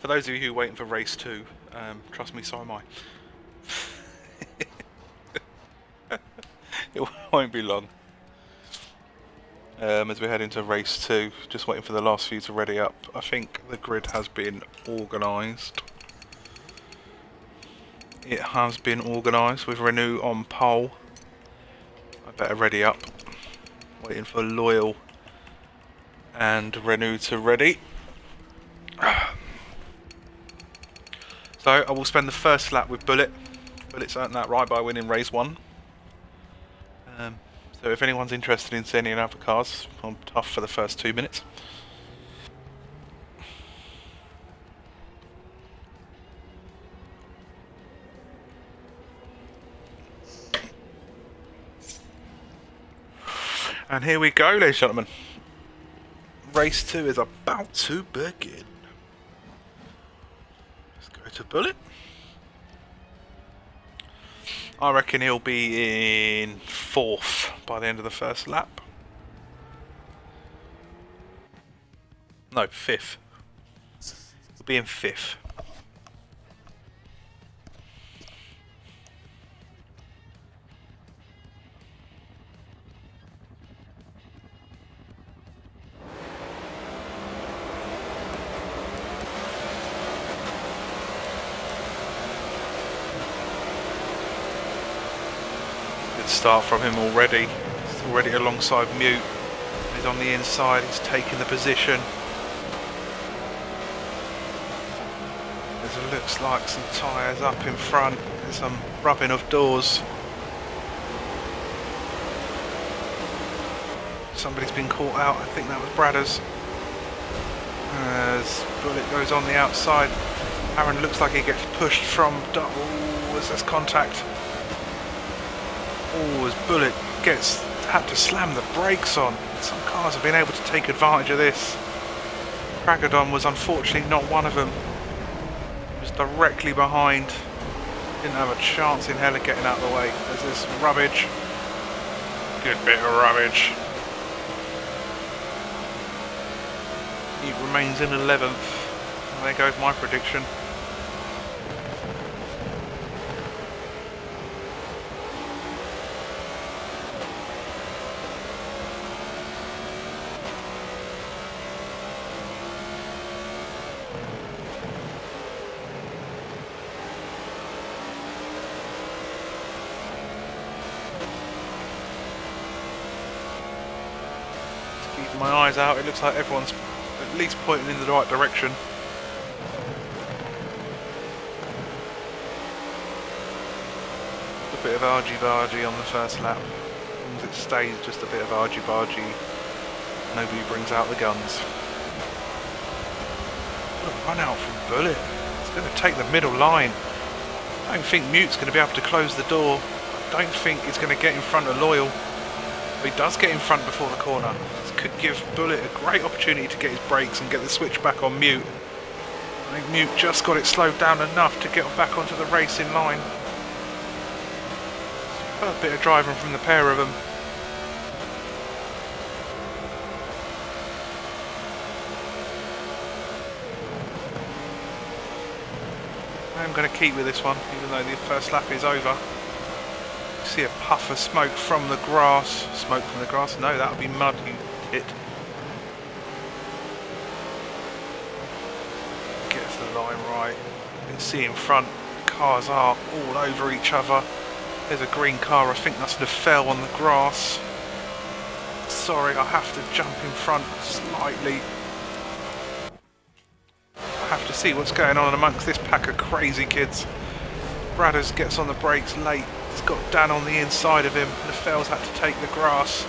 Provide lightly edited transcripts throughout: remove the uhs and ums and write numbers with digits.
For those of you who are waiting for race 2, trust me, so am I. It won't be long. As we head into race 2, just waiting for the last few to ready up. I think the grid has been organised. It has been organised with Renew on pole. I better ready up. Waiting for Loyal and Renew to ready. So I will spend the first lap with Bullet. Bullet's earned that right by winning race 1. So if anyone's interested in seeing any other cars, I'm tough for the first 2 minutes. And here we go, ladies and gentlemen. Race 2 is about to begin. Let's go to Bullet. I reckon he'll be in 4th by the end of the first lap. No, 5th. He'll be in 5th. Good start from him already. He's already alongside Mute. He's on the inside, he's taking the position. There looks like some tyres up in front. There's some rubbing of doors. Somebody's been caught out, I think that was Bradders. As Bullet goes on the outside, Aaron looks like he gets pushed from double. Oh, there's contact. Oh, as Bullet had to slam the brakes on. Some cars have been able to take advantage of this. Kragadon was unfortunately not one of them. He was directly behind. Didn't have a chance in hell of getting out of the way. There's this rubbish. Good bit of rubbish. He remains in 11th. And there goes my prediction. Keeping my eyes out, it looks like everyone's at least pointing in the right direction. A bit of argy-bargy on the first lap. As long as it stays just a bit of argy-bargy, nobody brings out the guns. What a run out from Bullet. It's going to take the middle line. I don't think Mute's going to be able to close the door. I don't think he's going to get in front of Loyal. But he does get in front before the corner. This could give Bullet a great opportunity to get his brakes and get the switch back on Mute. I think Mute just got it slowed down enough to get back onto the racing line. A bit of driving from the pair of them. I'm going to keep with this one, even though the first lap is over. See a puff of smoke from the grass. Smoke from the grass? No, that would be mud, you tit. Gets the line right. You can see in front, the cars are all over each other. There's a green car, I think that's Nefel on the grass. Sorry, I have to jump in front slightly. I have to see what's going on amongst this pack of crazy kids. Bradders gets on the brakes late. He's got Dan on the inside of him. Nefel's had to take the grass.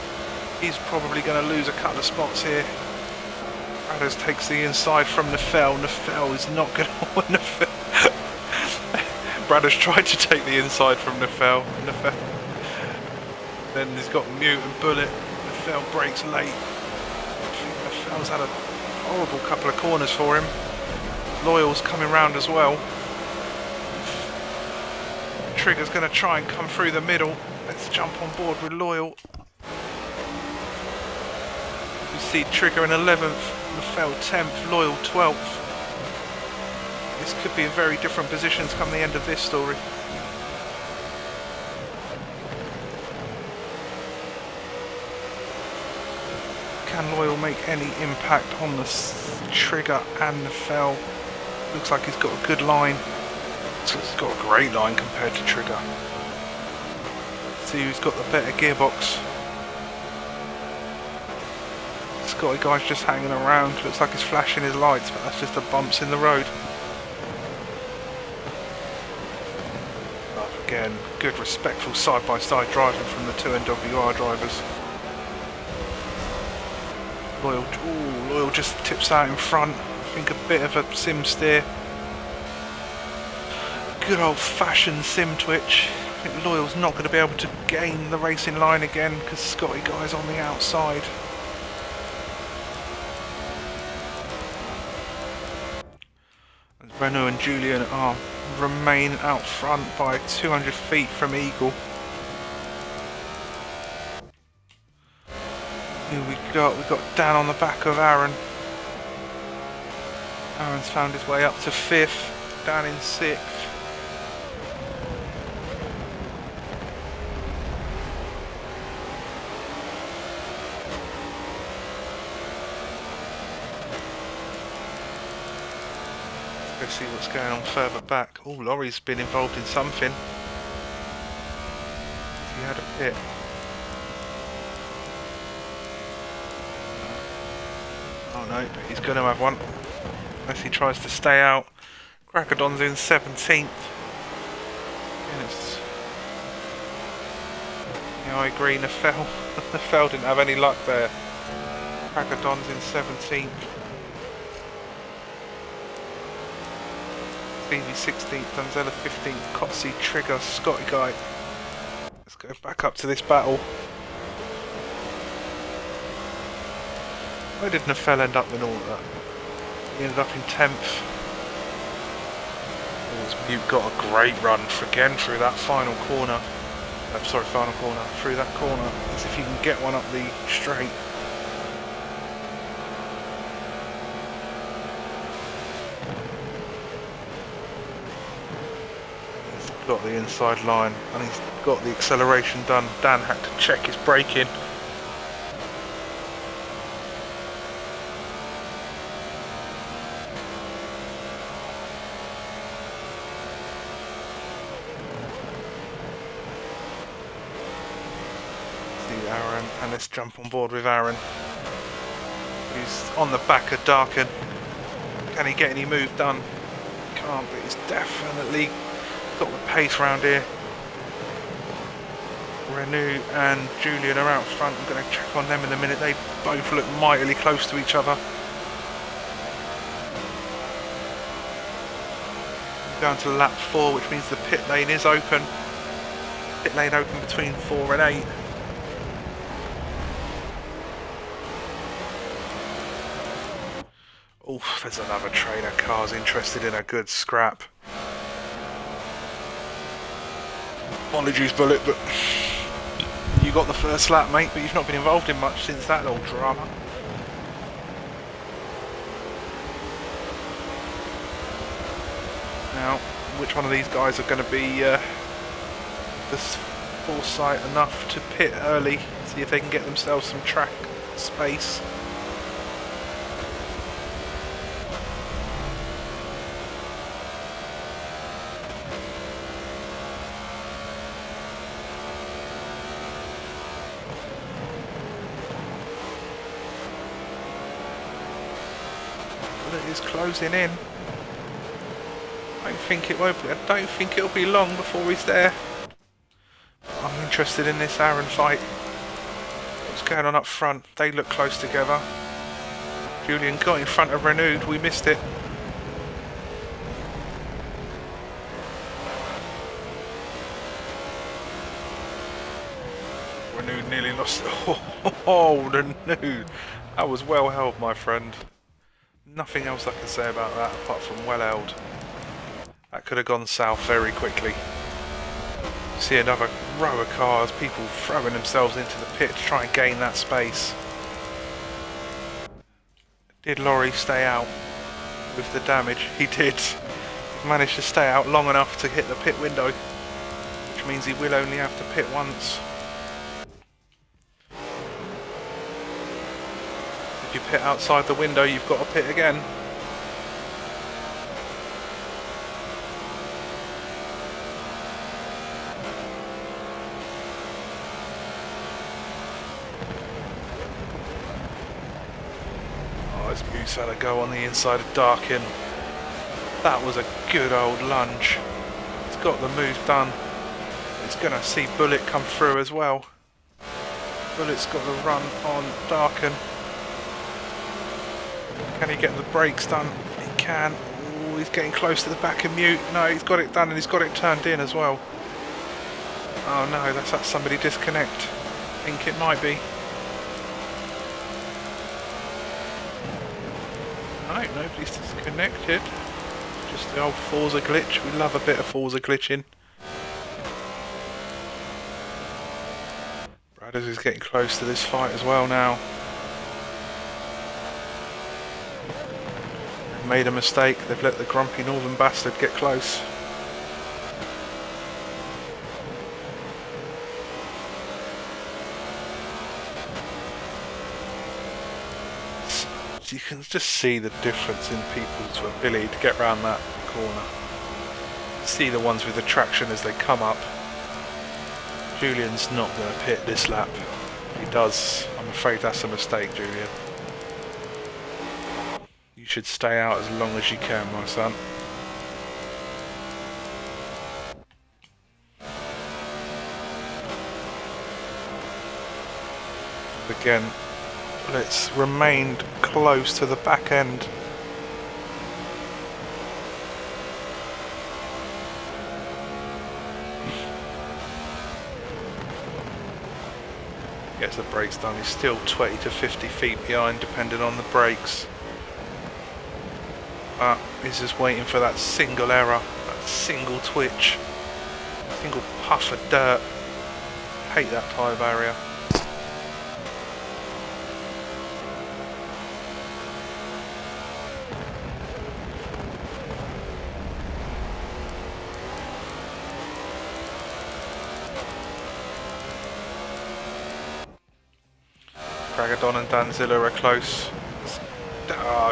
He's probably going to lose a couple of spots here. Bradders takes the inside from Nefel. Nefel is not going to win. Bradders tried to take the inside from Nefel. Then he's got Mute and Bullet. Nefel brakes late. I think Nefel's had a horrible couple of corners for him. Loyal's coming round as well. Trigger's going to try and come through the middle. Let's jump on board with Loyal. You see Trigger in 11th, Nefel 10th, Loyal 12th. This could be a very different positions come the end of this story. Can Loyal make any impact on the trigger and the fell? Looks like he's got a good line. So he's got a great line compared to Trigger. See who's got the better gearbox. Scotty guy's just hanging around. Looks like he's flashing his lights, but that's just the bumps in the road. But again, good respectful side-by-side driving from the two NWR drivers. Loyal just tips out in front. I think a bit of a sim steer. Good old-fashioned sim twitch. I think Loyal's not going to be able to gain the racing line again because Scotty guy's on the outside. Renault and Julian remain out front by 200 feet from Eagle. Who we got? We got Dan on the back of Aaron. Aaron's found his way up to 5th, Dan in 6th. Let's see what's going on further back. Oh, Laurie's been involved in something. He had a pit. Oh no, but he's going to have one. Unless he tries to stay out. Cracadon's in 17th. And it's... Yeah, I agree, Nafel. Nafel didn't have any luck there. Cracadon's in 17th. Stevie 16th, Danzella 15th, Cotsy, Trigger, Scotty guy. Let's go back up to this battle. Where did Nafel end up in all of that? He ended up in 10th. Mute got a great run again through that final corner. Final corner. Through that corner. As if you can get one up the straight. Got the inside line and he's got the acceleration done. Dan had to check his braking. See Aaron, and let's jump on board with Aaron. He's on the back of Darken. Can he get any move done? Can't, but he's definitely got the pace round here. Renault and Julian are out front. I'm going to check on them in a minute. They both look mightily close to each other. Down to lap 4, which means the pit lane is open. Pit lane open between 4 and 8. Oh, there's another trainer. Car's interested in a good scrap. Apologies, Bullet, but you got the first lap, mate, but you've not been involved in much since that little drama. Now, which one of these guys are going to be the foresight enough to pit early, see if they can get themselves some track space. Is closing in. I don't think it'll be long before he's there. I'm interested in this Aaron fight. What's going on up front? They look close together. Julian got in front of Renaud. We missed it. Renaud nearly lost. Oh, Renaud. That was well held, my friend. Nothing else I can say about that apart from well held. That could have gone south very quickly. See another row of cars, people throwing themselves into the pit to try and gain that space. Did Laurie stay out with the damage? He did. managed to stay out long enough to hit the pit window, which means he will only have to pit once. If you pit outside the window, you've got to pit again. Mutes had a go on the inside of Darkin. That was a good old lunge. He's got the move done. He's going to see Bullet come through as well. Bullet's got the run on Darkin. Can he get the brakes done? He can. Ooh, he's getting close to the back of Mute. No, he's got it done and he's got it turned in as well. Oh no, that's had somebody disconnect. I think it might be. No, nobody's disconnected. Just the old Forza glitch. We love a bit of Forza glitching. Bradders is getting close to this fight as well now. They've made a mistake. They've let the grumpy northern bastard get close. You can just see the difference in people's ability to get around that corner. See the ones with the traction as they come up. Julian's not going to pit this lap. If he does, I'm afraid that's a mistake, Julian. You should stay out as long as you can, my son. Again, it's remained close to the back end. Gets the brakes done. He's still 20 to 50 feet behind depending on the brakes. But he's just waiting for that single error, that single twitch, single puff of dirt. Hate that tyre barrier. Cragadon and Danzilla are close.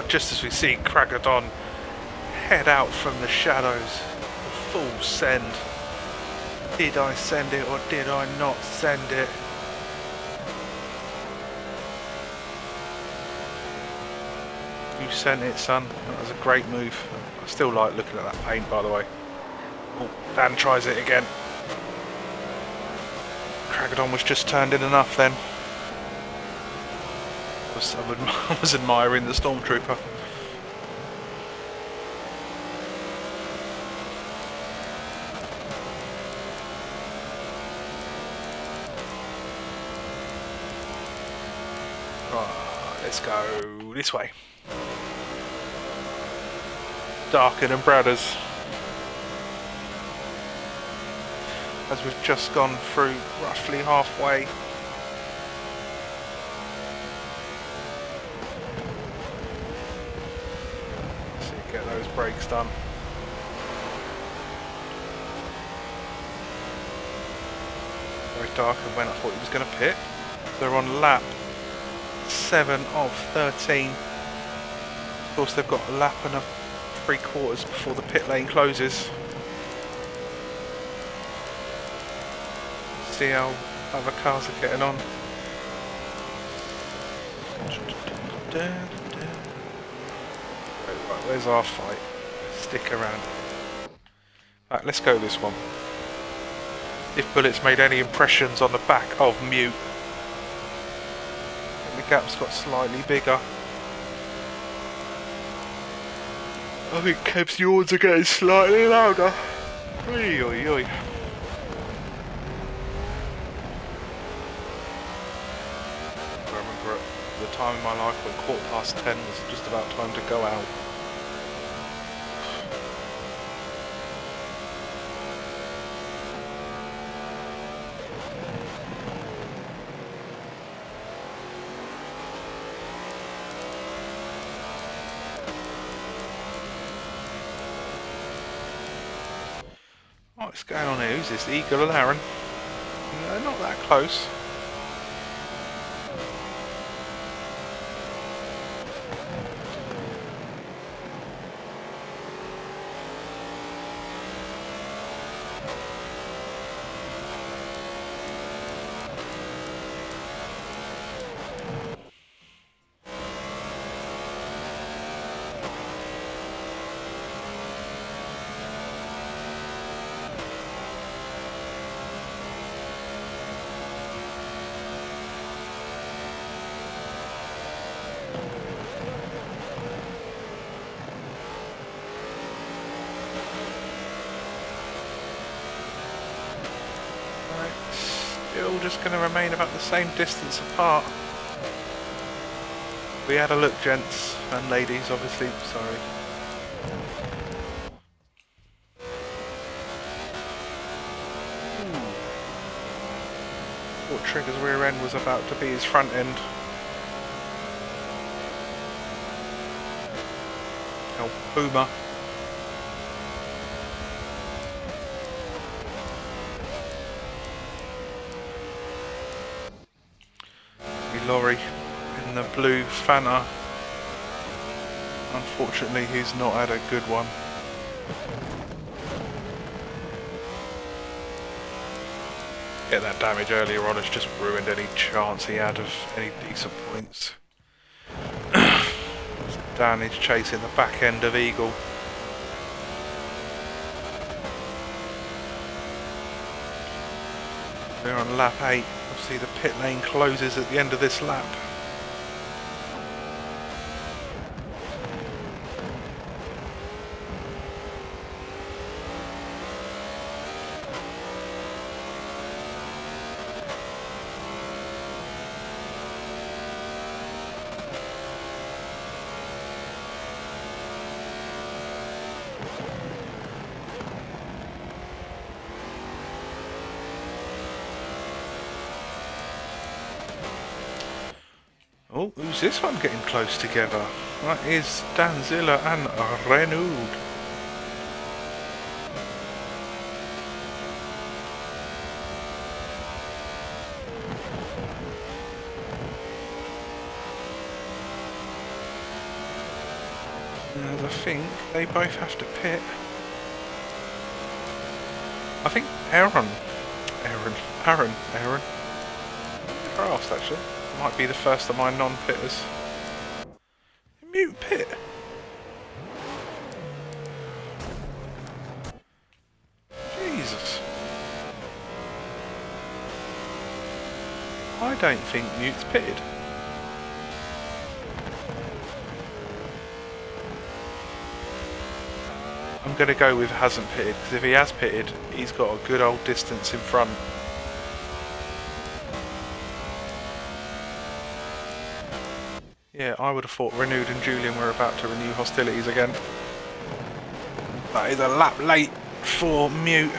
Just as we see Cragadon head out from the shadows, full send. Did I send it or did I not send it? You sent it, son. That was a great move. I still like looking at that paint, by the way. Oh, Dan tries it again. Cragadon was just turned in enough then. I was admiring the Stormtrooper. Right, let's go this way. Darkin and Bradders. As we've just gone through roughly halfway. Brakes done. Very dark and when I thought he was going to pit. They're on lap 7 of 13. Of course they've got a lap and a 3/4 before the pit lane closes. See how other cars are getting on. Right, where's our fight? Stick around. Right, let's go this one. If Bullet's made any impressions on the back of Mute. The gap's got slightly bigger. I think Kev's yawns are getting slightly louder. Oy, oy, oy. I remember at the time in my life when 10:15 was just about time to go out. What's going on here? Who's this? Eagle and Aaron? No, not that close. Still just going to remain about the same distance apart. We had a look, gents and ladies, obviously, sorry. Thought Trigger's rear end was about to be his front end. Oh, boomer. Lorry in the blue Fanta. Unfortunately, he's not had a good one. Yeah, that damage earlier on has just ruined any chance he had of any decent points. Dan is chasing the back end of Eagle. We're on lap 8. Obviously the pit lane closes at the end of this lap. Oh, who's this one getting close together? That is Danzilla and Renaud. I think they both have to pit. I think Aaron. Never asked actually. Might be the first of my non-pitters. Mute pit. Jesus. I don't think Mute's pitted. I'm going to go with hasn't pitted, because if he has pitted, he's got a good old distance in front. Yeah, I would have thought Renaud and Julian were about to renew hostilities again. That is a lap late for Mute.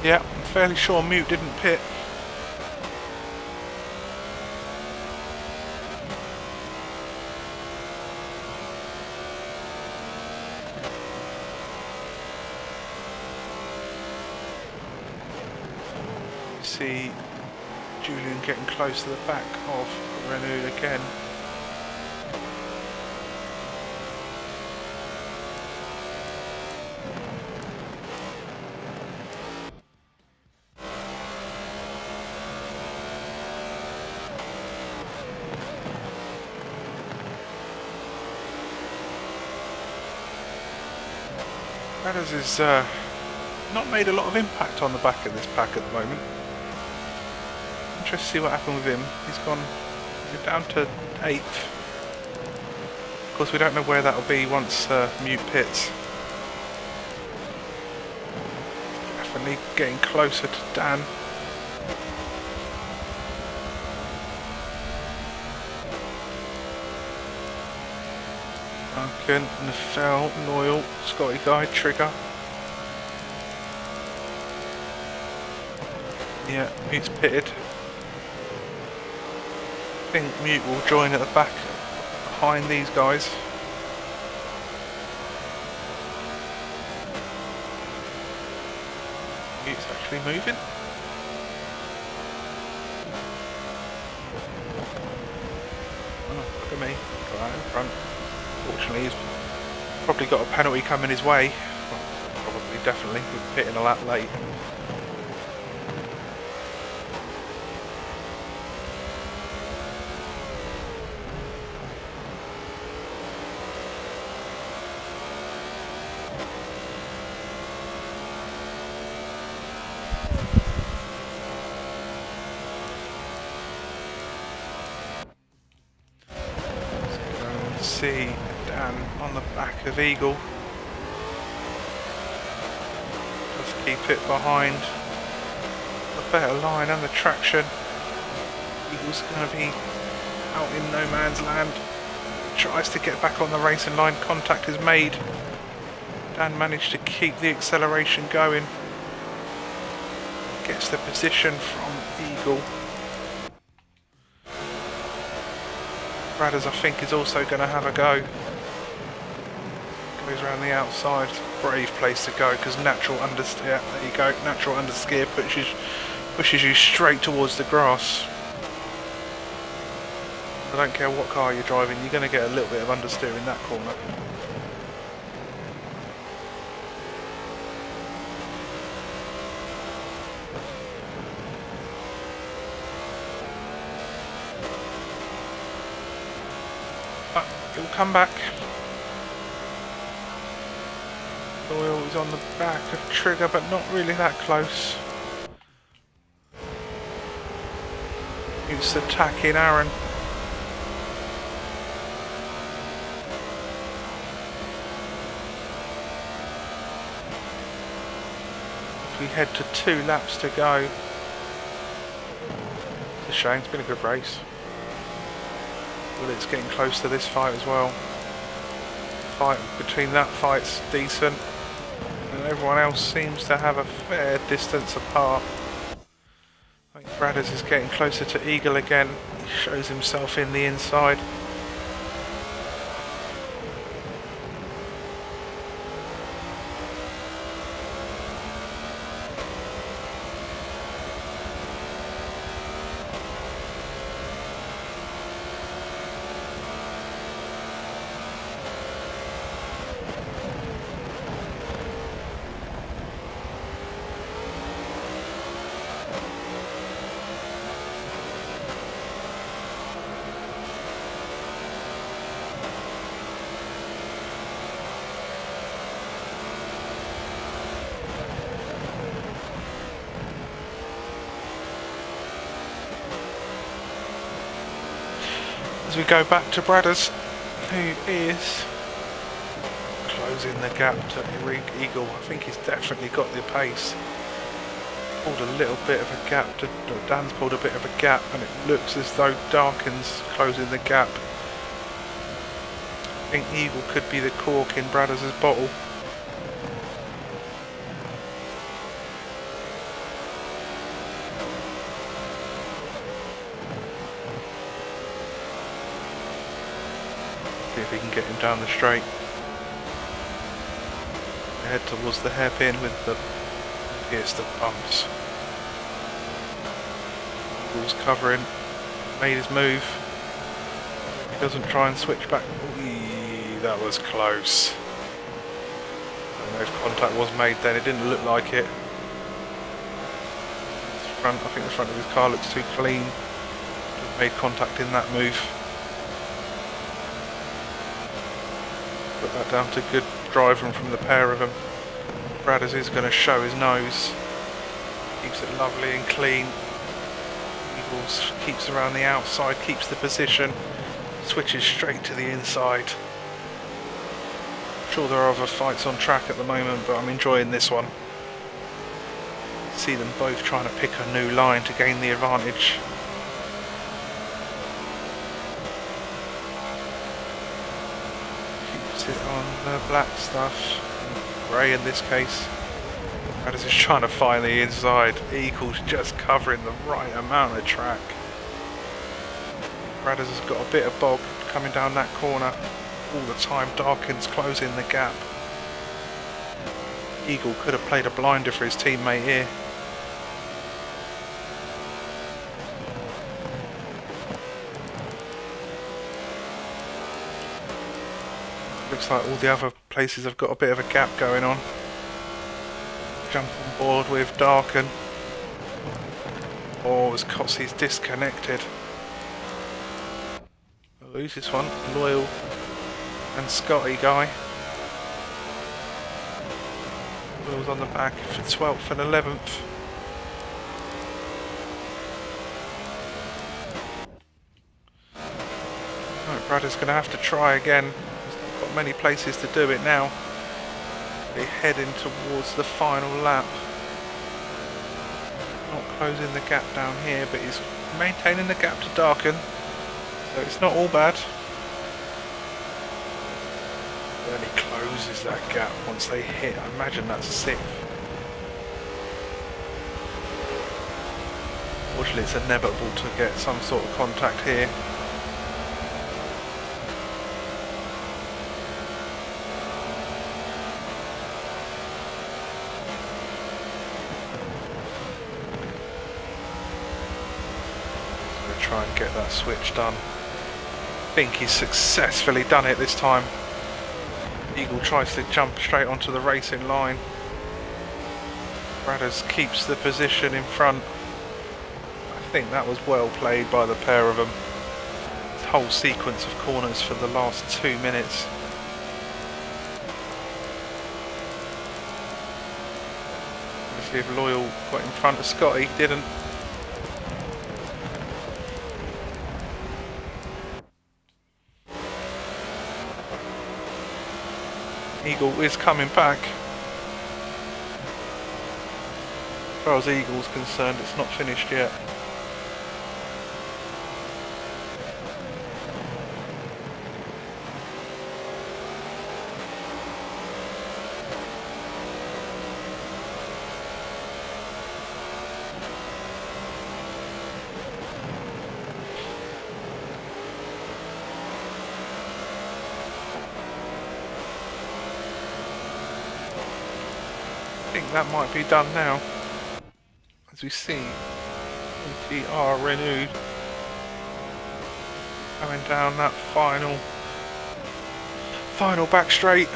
Yeah, I'm fairly sure Mute didn't pit. You see Julian getting close to the back of Renaud again. Radders has not made a lot of impact on the back of this pack at the moment. Interesting to see what happened with him. We're down to 8th. Of course we don't know where that'll be once Mute pits. Definitely getting closer to Dan. Duncan, Nafel, Noyle, Scotty Guy, Trigger. Yeah, Mute's pitted. I think Mute will join at the back behind these guys. Mute's actually moving. Oh, look at me, right in front. Fortunately, he's probably got a penalty coming his way. Well, probably, definitely, with pitting a lap late. See Dan on the back of Eagle. Just keep it behind the better line and the traction. Eagle's going to be out in no man's land. Tries to get back on the racing line. Contact is made. Dan managed to keep the acceleration going. Gets the position from Eagle. Bradders, I think, is also going to have a go. Goes around the outside. It's a brave place to go because natural understeer. Yeah, there you go. Natural understeer pushes you straight towards the grass. I don't care what car you're driving, you're going to get a little bit of understeer in that corner. It will come back. Doyle is on the back of Trigger, but not really that close. It's attacking Aaron. We head to 2 laps to go. It's a shame, it's been a good race. But it's getting close to this fight as well. Fight between that fight's decent, and everyone else seems to have a fair distance apart. I think Bradders is getting closer to Eagle again. He shows himself in the inside. As we go back to Bradders, who is closing the gap to Eagle. I think he's definitely got the pace. Pulled a little bit of a gap, Dan's pulled a bit of a gap, and it looks as though Darkin's closing the gap. I think Eagle could be the cork in Bradders' bottle. See if we can get him down the straight. Head towards the hairpin with the pierce the bumps. Eagle's covering, made his move. He doesn't try and switch back. Eee, that was close. I don't know if contact was made then, it didn't look like it. I think the front of his car looks too clean. Made contact in that move. Put that down to good driving from the pair of them. Bradders is going to show his nose. Keeps it lovely and clean. Eagles keeps around the outside, keeps the position. Switches straight to the inside. I'm sure there are other fights on track at the moment, but I'm enjoying this one. See them both trying to pick a new line to gain the advantage. Sit on the black stuff, grey in this case. Brothers is trying to find the inside. Eagle's just covering the right amount of track. Brothers has got a bit of bog coming down that corner all the time. Darkin's closing the gap. Eagle could have played a blinder for his teammate here. Looks like all the other places have got a bit of a gap going on. Jump on board with Darkin. Oh, as Cotsey's disconnected. Who's this one? Loyal and Scotty guy. Loyal's on the back for 12th and 11th. Right, Brad's going to have to try again. He's not got many places to do it now. They're heading towards the final lap. Not closing the gap down here, but he's maintaining the gap to Darkin. So it's not all bad. Then he closes that gap once they hit. I imagine that's 6th. Fortunately, it's inevitable to get some sort of contact here. Try and get that switch done. I think he's successfully done it this time. Eagle tries to jump straight onto the racing line. Bradders keeps the position in front. I think that was well played by the pair of them. This whole sequence of corners for the last 2 minutes. Let's see if Loyal got in front of Scotty. Didn't. Eagle is coming back. As far as Eagle's concerned, it's not finished yet. I think that might be done now, as we see GTR renewed coming down that final back straight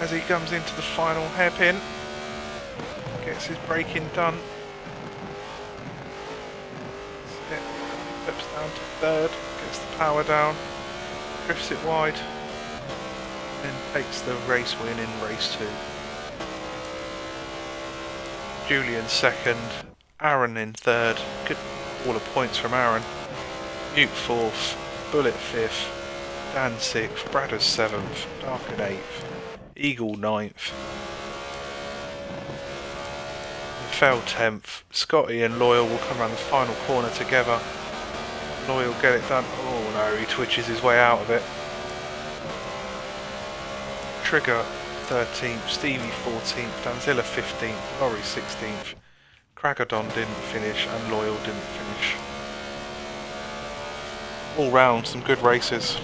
as he comes into the final hairpin, gets his braking done, steps down to 3rd, gets the power down, drifts it wide, and takes the race win in race 2. Julian 2nd, Aaron in 3rd, good all the points from Aaron, Mute 4th, Bullet 5th, Dan 6th, Bradders 7th, Darkin 8th, Eagle 9th, Fell 10th, Scotty and Loyal will come around the final corner together. Loyal get it done, oh no, he twitches his way out of it. Trigger 13th, Stevie 14th, Danzilla 15th, Laurie 16th, Cragadon didn't finish and Loyal didn't finish. All round, some good races.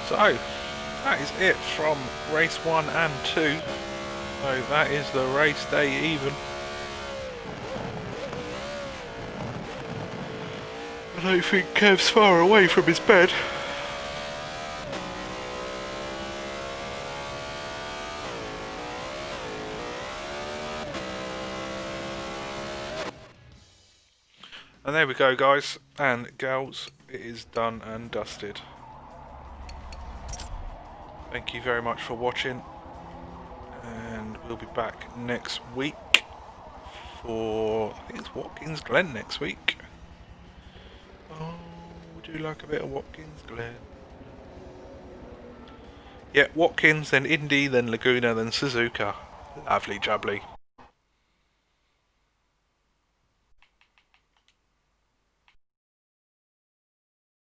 So, that is it from race 1 and 2. So that is the race day even. I don't think Kev's far away from his bed. And there we go, guys and gals, it is done and dusted. Thank you very much for watching, and we'll be back next week for, I think it's Watkins Glen next week. Oh, would you like a bit of Watkins Glen? Yeah, Watkins, then Indy, then Laguna, then Suzuka. Lovely jubbly.